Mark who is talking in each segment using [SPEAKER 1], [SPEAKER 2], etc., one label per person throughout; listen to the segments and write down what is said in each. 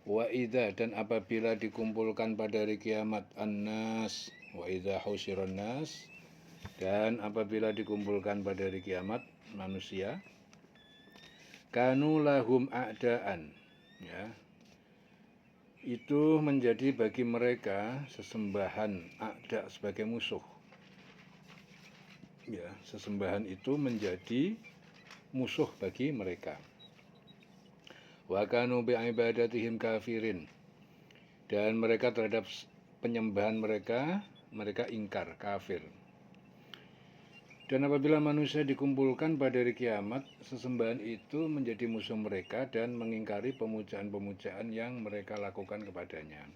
[SPEAKER 1] Wa idza dan apabila dikumpulkan pada hari kiamat annas, wa idza husyiron nas dan apabila dikumpulkan pada hari kiamat manusia, kanu lahum a'daan, ya, itu menjadi bagi mereka sesembahan, a'da sebagai musuh. Ya, sesembahan itu menjadi musuh bagi mereka. Wa kanu bi'ibadatihim kafirin, dan mereka terhadap penyembahan mereka ingkar, kafir. Dan apabila manusia dikumpulkan pada hari kiamat, sesembahan itu menjadi musuh mereka dan mengingkari pemujaan-pemujaan yang mereka lakukan kepadanya.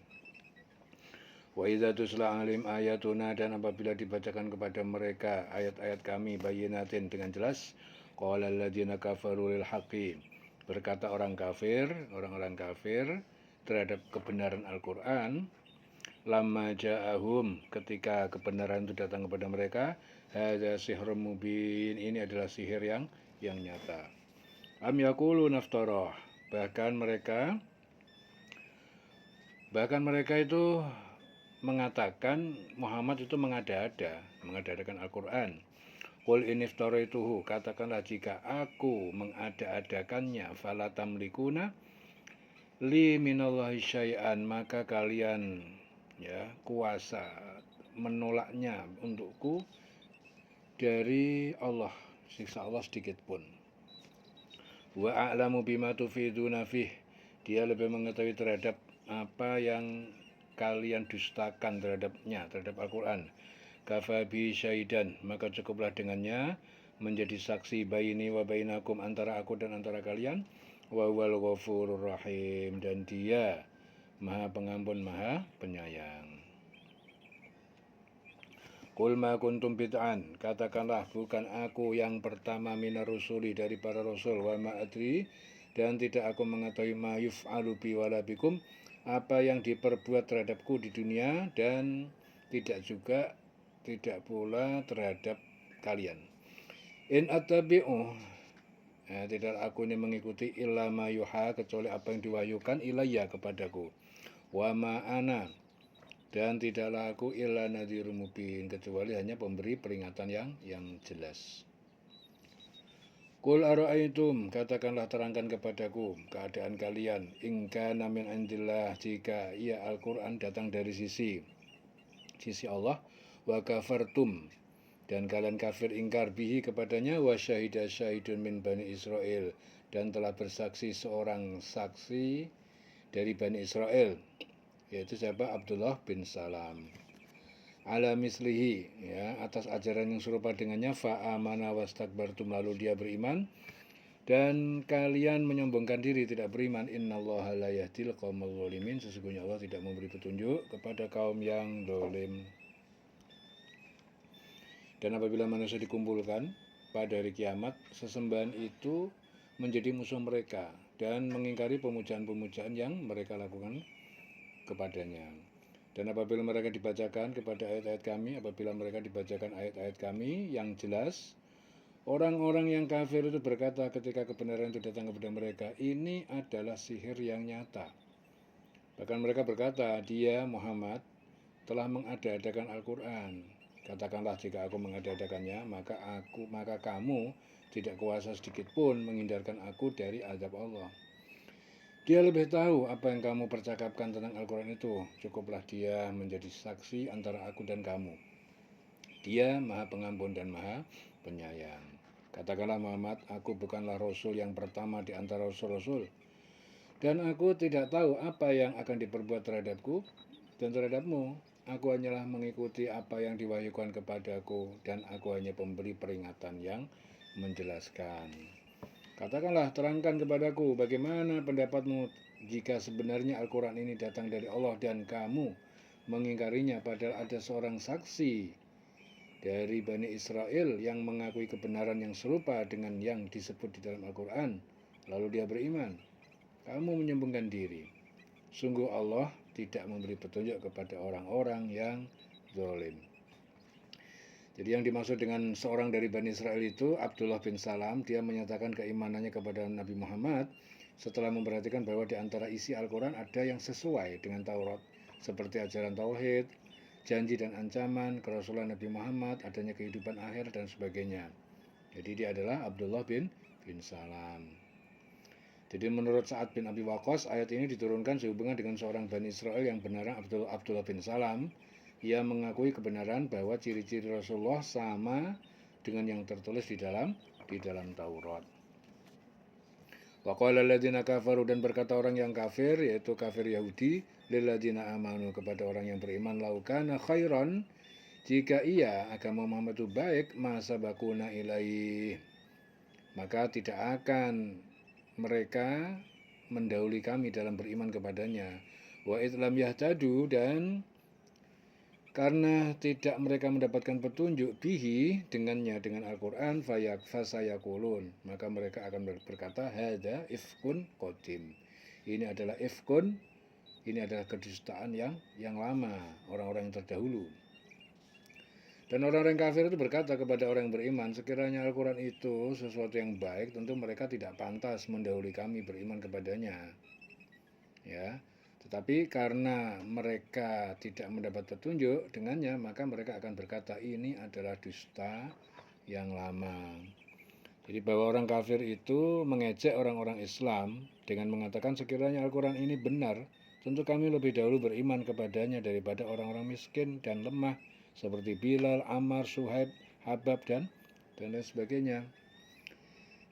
[SPEAKER 1] Wa idza tusla 'alaihim ayatuna, dan apabila dibacakan kepada mereka ayat-ayat kami bayyinatin dengan jelas, qala alladziina kafaru lil haqqi, berkata orang-orang kafir terhadap kebenaran Al-Qur'an, lamma ja'ahum, ketika kebenaran itu datang kepada mereka, hadza sihrun mubin, ini adalah sihir yang nyata. Am yaqulu naftarah, bahkan mereka itu mengatakan Muhammad itu mengada-adakan Al-Qur'an. Qul in iftaratuhu, katakanlah jika aku mengada-adakannya, fala tamlikuna li minallahi syai'an, maka kalian kuasa menolaknya untukku dari Allah, siksa Allah sedikit pun. Wa a'lamu bima tufiduna fih, dia lebih mengetahui terhadap apa yang kalian dustakan terhadap Al-Qur'an. Kafa bi syaidan, maka cukuplah dengannya menjadi saksi baini wa bainakum, antara aku dan antara kalian. Wa huwal ghafurur rahim, dan dia Maha Pengampun, Maha Penyayang. Qul ma kuntum bid'an, katakanlah bukan aku yang pertama minar rusuli, dari para rasul, wa ma adri, dan tidak aku mengetahui ma yuf'alu bi wala bikum, apa yang diperbuat terhadapku di dunia dan tidak pula terhadap kalian. In attabi'u, tidak aku ini mengikuti illa ma yuha, kecuali apa yang diwahyukan ilayya kepadaku. Wa ma ana, dan tidaklah aku illa nadhirun mubin, kecuali hanya pemberi peringatan yang jelas. Qul ara'aytum, katakanlah terangkan kepadaku keadaan kalian, in kana min indillah, jika ia Al-Qur'an datang dari sisi Allah, wa kafartum, dan kalian kafir ingkar bihi kepadanya, wa syahida syahidun min bani Israel, dan telah bersaksi seorang saksi dari Bani Israel, yaitu siapa? Abdullah bin Salam. Ala mislihi, atas ajaran yang serupa dengannya, fa amana wastakbartum, lalu dia beriman dan kalian menyombongkan diri tidak beriman. Innallaha la yahdil qaumal zalimin, sesungguhnya Allah tidak memberi petunjuk kepada kaum yang zalim. Dan apabila manusia dikumpulkan pada hari kiamat, sesembahan itu menjadi musuh mereka dan mengingkari pemujaan-pemujaan yang mereka lakukan kepadanya. Dan apabila mereka dibacakan ayat-ayat kami yang jelas, orang-orang yang kafir itu berkata ketika kebenaran itu datang kepada mereka, ini adalah sihir yang nyata. Bahkan mereka berkata, dia Muhammad telah mengada-adakan Al-Qur'an. Katakanlah jika aku mengada-adakannya, maka kamu tidak kuasa sedikit pun menghindarkan aku dari azab Allah. Dia lebih tahu apa yang kamu percakapkan tentang Al-Quran itu. Cukuplah dia menjadi saksi antara aku dan kamu. Dia Maha Pengampun dan Maha Penyayang. Katakanlah Muhammad, aku bukanlah Rasul yang pertama di antara Rasul-Rasul. Dan aku tidak tahu apa yang akan diperbuat terhadapku dan terhadapmu. Aku hanyalah mengikuti apa yang diwahyukan kepadaku, dan aku hanya pemberi peringatan yang menjelaskan. Katakanlah, terangkan kepadaku bagaimana pendapatmu jika sebenarnya Al-Quran ini datang dari Allah dan kamu mengingkarinya, padahal ada seorang saksi dari Bani Israel yang mengakui kebenaran yang serupa dengan yang disebut di dalam Al-Quran, lalu dia beriman. Kamu menyombongkan diri. Sungguh Allah tidak memberi petunjuk kepada orang-orang yang zalim. Jadi yang dimaksud dengan seorang dari Bani Israel itu Abdullah bin Salam, dia menyatakan keimanannya kepada Nabi Muhammad setelah memperhatikan bahwa di antara isi Al-Quran ada yang sesuai dengan Taurat, seperti ajaran tauhid, janji dan ancaman, kerasulan Nabi Muhammad, adanya kehidupan akhir dan sebagainya. Jadi dia adalah Abdullah bin Salam. Jadi menurut Sa'ad bin Abi Waqqas, ayat ini diturunkan sehubungan dengan seorang Bani Israel yang bernama Abdullah bin Salam. Ia mengakui kebenaran bahwa ciri-ciri Rasulullah sama dengan yang tertulis di dalam Taurat. Wa qala alladziina kafaru, dan berkata orang yang kafir, yaitu kafir Yahudi, lil ladziina amanu, kepada orang yang beriman, lau kana khairan, jika ia agama Muhammad itu baik, masa bakuna ilaih, maka tidak akan mereka mendahului kami dalam beriman kepadanya. Wa idlam yahtadu, dan karena tidak mereka mendapatkan petunjuk bihi, dengannya, dengan Al-Quran, fasayakulun, maka mereka akan berkata, hadza ifkun qadim, ini adalah ifkun, ini adalah kedustaan yang lama, orang-orang yang terdahulu. Dan orang-orang kafir itu berkata kepada orang yang beriman, sekiranya Al-Quran itu sesuatu yang baik, tentu mereka tidak pantas mendahului kami beriman kepadanya. Ya, tetapi karena mereka tidak mendapat petunjuk dengannya, maka mereka akan berkata, ini adalah dusta yang lama. Jadi bahwa orang kafir itu mengejek orang-orang Islam dengan mengatakan, sekiranya Al-Quran ini benar, tentu kami lebih dahulu beriman kepadanya daripada orang-orang miskin dan lemah seperti Bilal, Ammar, Suhaib, Habab, dan lain sebagainya.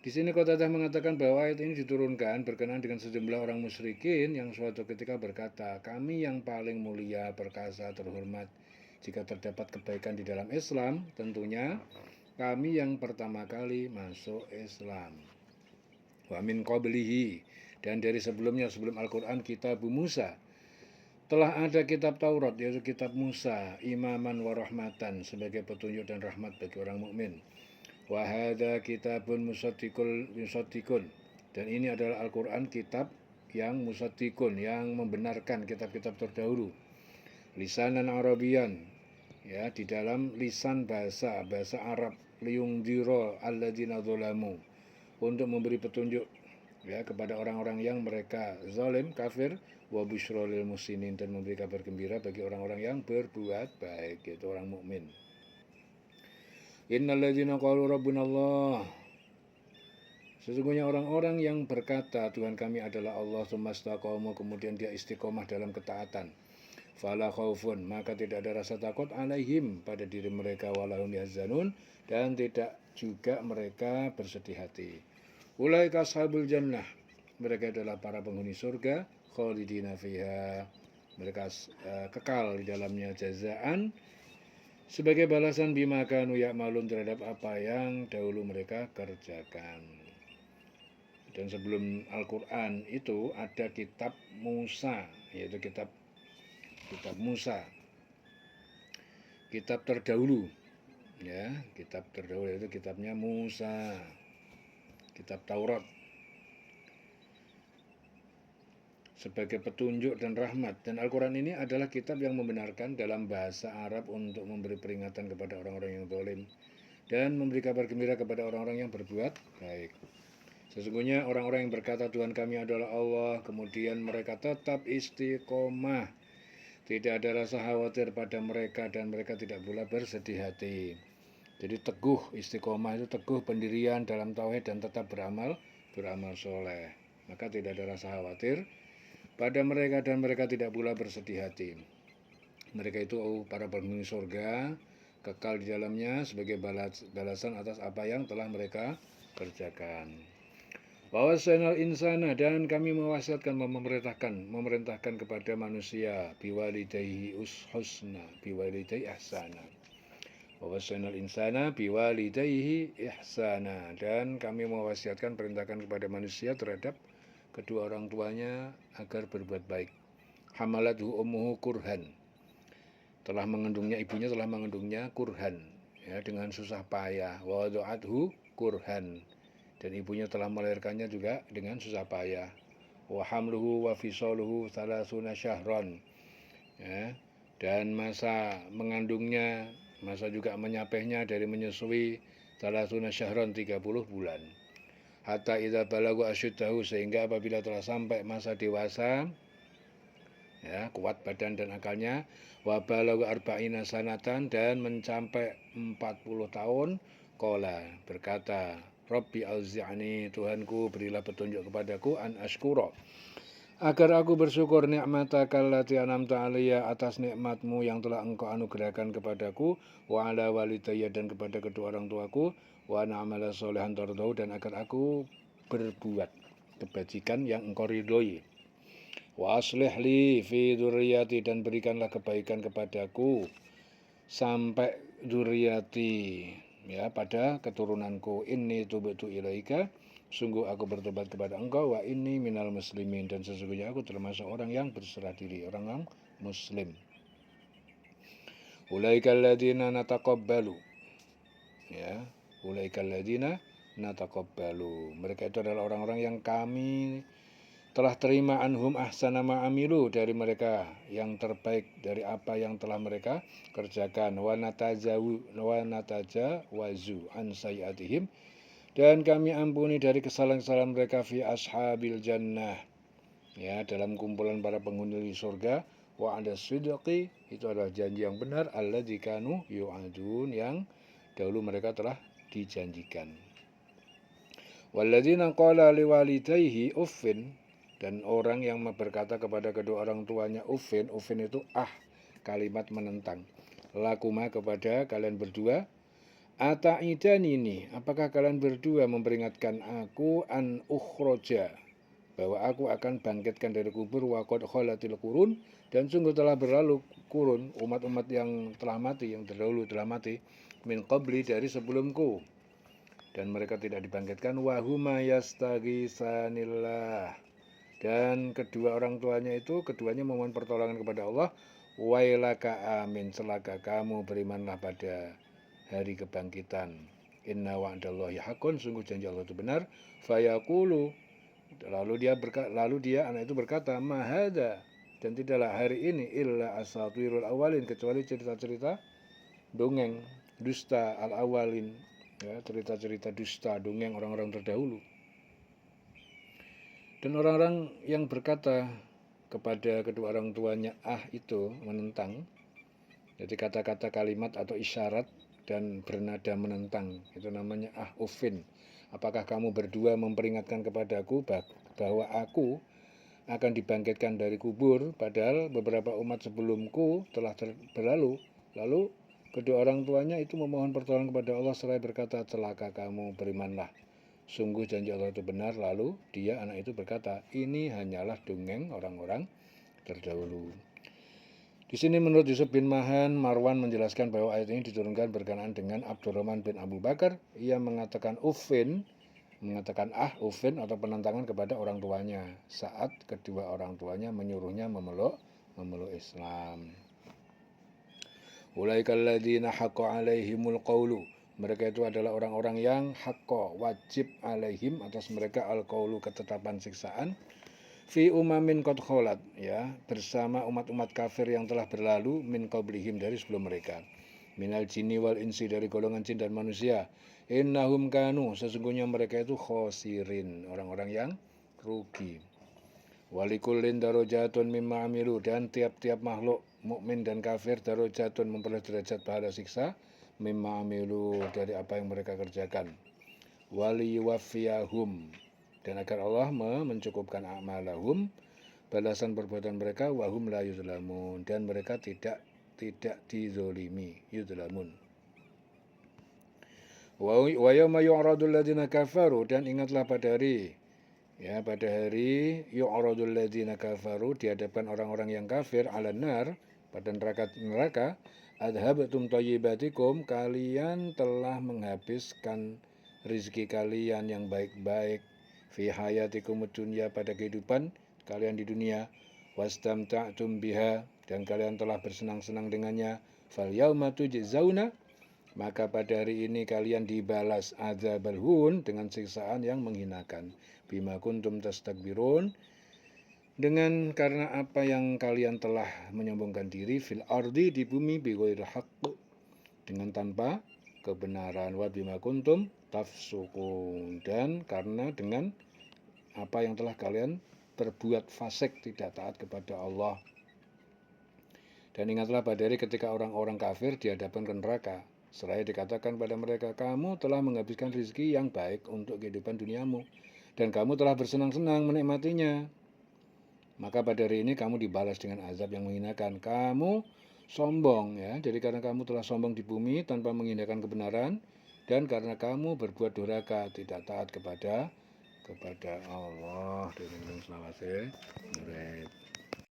[SPEAKER 1] Di sini Qatadah mengatakan bahwa ayat ini diturunkan berkenaan dengan sejumlah orang musyrikin yang suatu ketika berkata, kami yang paling mulia, perkasa, terhormat, jika terdapat kebaikan di dalam Islam, tentunya kami yang pertama kali masuk Islam. Wa min qablihi, dan dari sebelumnya, sebelum Al-Quran, kitab Musa, telah ada kitab Taurat, yaitu kitab Musa, imaman wa rahmatan, sebagai petunjuk dan rahmat bagi orang mukmin. Wa hadza kitabun musaddiqun, dan ini adalah Al-Quran, kitab yang musaddiqun, yang membenarkan kitab-kitab terdahulu. Lisanan Arabian, ya, di dalam lisan bahasa Arab, liyungdiro alladzina dzalamu, untuk memberi petunjuk, ya, kepada orang-orang yang mereka zalim, kafir, wa busyra lil muslimin, dan memberi kabar gembira bagi orang-orang yang berbuat baik, yaitu orang mukmin. Innal ladzina qalu rabbunallah, sesungguhnya orang-orang yang berkata Tuhan kami adalah Allah, tsumastaqamu, kemudian dia istiqomah dalam ketaatan, fala khaufun, maka tidak ada rasa takut, alaihim, pada diri mereka, walahum yahzanun, dan tidak juga mereka bersedih hati. Ulaika ashabul jannah, mereka adalah para penghuni surga, khalidina fiha, mereka kekal di dalamnya, jazaan, sebagai balasan bima kanu ya'malun, terhadap apa yang dahulu mereka kerjakan. Dan sebelum Al-Quran itu ada kitab Musa, yaitu kitab Musa, kitab terdahulu, ya, kitab terdahulu itu kitabnya Musa, kitab Taurat, sebagai petunjuk dan rahmat. Dan Al-Quran ini adalah kitab yang membenarkan dalam bahasa Arab untuk memberi peringatan kepada orang-orang yang zalim dan memberi kabar gembira kepada orang-orang yang berbuat baik. Sesungguhnya orang-orang yang berkata Tuhan kami adalah Allah, kemudian mereka tetap istiqomah, tidak ada rasa khawatir pada mereka, dan mereka tidak pula bersedih hati. Jadi teguh, istiqomah itu teguh pendirian dalam tauhid dan tetap beramal soleh, maka tidak ada rasa khawatir pada mereka, dan mereka tidak pula bersedih hati. Mereka itu para penghuni surga, kekal di dalamnya sebagai balasan atas apa yang telah mereka kerjakan. Wawasainal insana, dan kami mewasiatkan, memerintahkan kepada manusia, biwalidayhi husna, biwalidayhi ihsana. Wawasainal insana biwalidayhi ihsana, dan kami mewasiatkan, perintahkan kepada manusia terhadap kedua orang tuanya agar berbuat baik. Hamalathu ummuhu kurhan, ibunya telah mengandungnya kurhan, ya, dengan susah payah. Wa wada'athu kurhan, dan ibunya telah melahirkannya juga dengan susah payah. Wa hamluhu wa fisaluhu 30 syahran, ya, dan masa mengandungnya, masa juga menyapehnya dari menyusui 30 syahran, 30 bulan. hatta idza balagu asyuddahu, sehingga apabila telah sampai masa dewasa, ya, kuat badan dan akalnya, wa balagu arba'ina sanatan, dan mencapai 40 tahun, qala, berkata, Rabbi auzi'ni, Tuhanku berilah petunjuk kepadaku, an ashkura, agar aku bersyukur ni'mataka allati an'amta 'alayya, atas nikmatmu yang telah engkau anugerahkan kepadaku, wa 'ala walidayya, dan kepada kedua orang tuaku, wa na'amala sholihan tardahu, dan agar aku berbuat kebajikan yang engkau ridhoi. Wa aslih li fi dzurriyyati, dan berikanlah kebaikan kepadaku sampai dzurriyyati, ya, pada keturunanku. Inni tubtu ilaika, sungguh aku bertobat kepada engkau, wa inni minal muslimin, dan sesungguhnya aku termasuk orang yang berserah diri, orang yang muslim. Ulaikal ladzina nataqabbalu, ya, ulaikal ladzina nataqabbalu, mereka itu adalah orang-orang yang kami telah terima anhum ahsana ma'amilu, dari mereka yang terbaik dari apa yang telah mereka kerjakan, wa natajawazu an sayiatihim, dan kami ampuni dari kesalahan-kesalahan mereka, fi ashabil jannah, ya, dalam kumpulan para penghuni surga, wa ada sidqi, itu adalah janji yang benar, alladzi kanu yu'adun, yang dahulu mereka telah dijanjikan. Walladzina qala liwalidayhi uffin, dan orang yang berkata kepada kedua orang tuanya uffin, uffin itu kalimat menentang, lakuma, kepada kalian berdua, ata'idani, apakah kalian berdua memperingatkan aku, an ukhroja, bahwa aku akan bangkitkan dari kubur, wa qad khalatil qurun, dan sungguh telah berlalu kurun, umat-umat yang telah mati, yang terdahulu telah mati, min qabli, dari sebelumku, dan mereka tidak dibangkitkan, wa huma yastaghitsanillah, dan kedua orang tuanya itu, keduanya memohon pertolongan kepada Allah, wailaka, amin, celaka kamu, berimanlah pada hari kebangkitan, inna wa'dallahi haqqun, sungguh janji Allah itu benar, fayaqulu, lalu dia anak itu berkata, mahada, dan tidaklah hari ini, illa asatirul awalin, kecuali cerita-cerita dongeng dusta al-awalin, ya, cerita-cerita dusta, dongeng orang-orang terdahulu. Dan orang-orang yang berkata kepada kedua orang tuanya itu menentang, jadi kata-kata kalimat atau isyarat dan bernada menentang, itu namanya uffin. Apakah kamu berdua memperingatkan kepadaku bahwa aku akan dibangkitkan dari kubur, padahal beberapa umat sebelumku telah berlalu. Lalu kedua orang tuanya itu memohon pertolongan kepada Allah seraya berkata, celaka kamu, berimanlah, sungguh janji Allah itu benar. Lalu dia, anak itu, berkata, ini hanyalah dongeng orang-orang terdahulu. Di sini menurut Yusuf bin Mahan, Marwan menjelaskan bahwa ayat ini diturunkan berkenaan dengan Abdurrahman bin Abu Bakar. Ia mengatakan uffin atau penentangan kepada orang tuanya saat kedua orang tuanya menyuruhnya memeluk Islam. Ulaikal ladzina haqqa alaihimul qaulu, mereka itu adalah orang-orang yang haqqa, wajib, alaihim, atas mereka, al-qaulu, ketetapan siksaan, fi umamin qad kholat, ya, bersama umat-umat kafir yang telah berlalu, min qablihim, dari sebelum mereka, minal jinni wal insi, dari golongan jin dan manusia, innahum kanu, sesungguhnya mereka itu khosirin, orang-orang yang rugi. Walikullin darajatun mimma amilu, dan tiap-tiap makhluk mukmin dan kafir darajatun memperoleh derajat pahala siksa, mimma amilu, dari apa yang mereka kerjakan, waliwafiyahum, dan agar Allah mencukupkan amalahum, balasan perbuatan mereka, wahum la yuzlamun, dan mereka tidak dizolimi, yuzlamun. Wa yawma yu'radul ladzina kafaru, dan ingatlah pada hari, ya, pada hari yu'radul ladzina kafaru, dihadapkan orang-orang yang kafir, ala nar, pada neraka, adhabtum thayyibatikum, kalian telah menghabiskan rizki kalian yang baik-baik, fi hayatikum dunya, pada kehidupan kalian di dunia, wastamta'tum biha, dan kalian telah bersenang-senang dengannya, fal yauma tujzauna, maka pada hari ini kalian dibalas adzabal hun, dengan siksaan yang menghinakan, bima kuntum tastakbirun, dengan karena apa yang kalian telah menyombongkan diri, fil ardi, di bumi, bighairil haqq, dengan tanpa kebenaran, wa bima kuntum tafsukun, dan karena dengan apa yang telah kalian berbuat fasik, tidak taat kepada Allah. Dan ingatlah pada hari ketika orang-orang kafir dihadapkan ke neraka, seraya dikatakan pada mereka, kamu telah menghabiskan rezeki yang baik untuk kehidupan duniamu, dan kamu telah bersenang-senang menikmatinya. Maka pada hari ini kamu dibalas dengan azab yang menghinakan. Kamu sombong, ya. Jadi karena kamu telah sombong di bumi tanpa mengindahkan kebenaran, dan karena kamu berbuat durhaka, tidak taat kepada Allah. Dengan selawase,